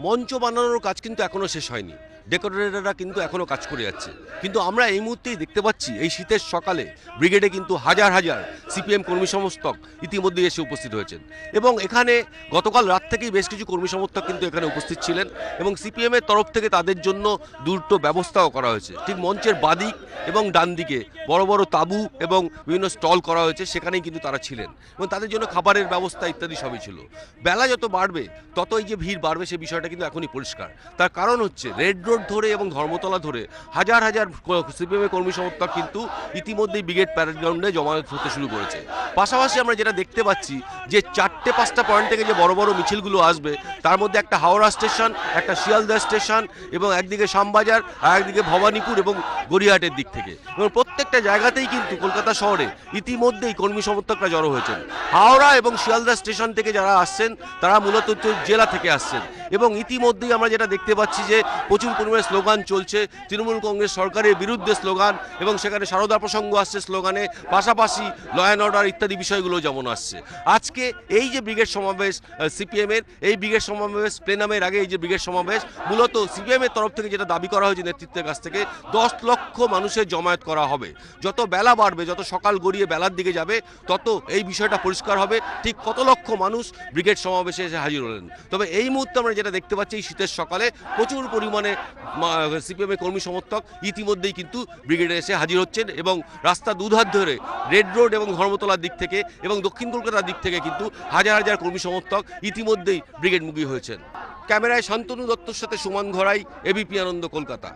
মঞ্চ বানানোর কাজ কিন্তু এখনো শেষ হয়নি, ডেকোরেটররা কিন্তু এখনো কাজ করে যাচ্ছে। কিন্তু আমরা এই মুহূর্তেই দেখতে পাচ্ছি এই শীতের সকালে ব্রিগেডে কিন্তু হাজার হাজার সিপিএম কর্মী সমর্থক ইতিমধ্যেই এসে উপস্থিত হয়েছেন এবং এখানে গতকাল রাত থেকেই বেশ কিছু কর্মী সমর্থক কিন্তু এখানে উপস্থিত ছিলেন এবং সিপিএমের তরফ থেকে তাদের জন্য দুটো ব্যবস্থাও করা হয়েছে। ঠিক মঞ্চের বাদিক এবং ডান দিকে বড় বড় তাঁবু এবং বিভিন্ন স্টল করা হয়েছে, সেখানেই কিন্তু তারা ছিলেন এবং তাদের জন্য খাবারের ব্যবস্থা ইত্যাদি সবই ছিল। বেলা যত বাড়বে তত এই যে ভিড় বাড়বে সে বিষয়টা কিন্তু এখনই পরিষ্কার। তার কারণ হচ্ছে রেড রোড ধরে এবং ধর্মতলা ধরে হাজার হাজার সিপিএমের কর্মী সমর্থক কিন্তু ইতিমধ্যেই ব্রিগেড প্যারেড গ্রাউন্ডে জমায়েত হতে শুরু করেছে। পাশাপাশি আমরা যেটা দেখতে পাচ্ছি যে 4-5টা পয়েন্ট থেকে যে বড় বড় মিছিলগুলো আসবে তার মধ্যে একটা হাওড়া স্টেশন, একটা শিয়ালদা স্টেশন এবং একদিকে শ্যামবাজার আর একদিকে ভবানীপুর এবং গড়িয়াহাটের দিক থেকে, এবং প্রত্যেকটা জায়গাতেই কিন্তু কলকাতা শহরে ইতিমধ্যেই কর্মী সমর্থকরা জড়ো হয়েছেন। হাওড়া এবং শিয়ালদা স্টেশন থেকে যারা আসছেন তারা মূলত জেলা থেকে আসছেন এবং ইতিমধ্যেই আমরা যেটা দেখতে পাচ্ছি যে প্রচুর পরিমাণে স্লোগান চলছে, তৃণমূল কংগ্রেস সরকারের বিরুদ্ধে স্লোগান এবং সেখানে সারদা প্রসঙ্গ আসছে স্লোগানে, পাশাপাশি ল অ্যান্ড অর্ডার ইত্যাদি বিষয়গুলো যেমন আসছে। আজকে এই যে ব্রিগেড সমাবেশ সিপিএমের, এই ব্রিগেড সমাবেশ প্লেনামের আগে এই যে ব্রিগেড সমাবেশ মূলত সিপিএমের তরফ থেকে যেটা দাবি করা হয়েছে নেতৃত্বের কাছ থেকে 10 লক্ষ মানুষের জমায়েত করা হবে। যত বেলা বাড়বে, যত সকাল গড়িয়ে বেলার দিকে যাবে তত এই বিষয়টা পরিষ্কার হবে ঠিক কত লক্ষ মানুষ ব্রিগেড সমাবেশে এসে হাজির হলেন। তবে এই মুহূর্তে আমরা যেটা দেখতে পাচ্ছি শীতের সকালে প্রচুর পরিমাণে সিপিএমের কর্মী সমর্থক ইতিমধ্যেই কিন্তু ব্রিগেডে এসে হাজির হচ্ছেন এবং রাস্তা দুধার ধরে রেড রোড এবং ধর্মতলার দিক থেকে এবং দক্ষিণ কলকাতার দিক থেকে কিন্তু হাজার হাজার কর্মী সমর্থক ইতিমধ্যেই ব্রিগেডমুখী হয়েছেন। ক্যামেরায় শান্তনু দত্তর সাথে সুমন ঘরাই, এবিপি আনন্দ, কলকাতা।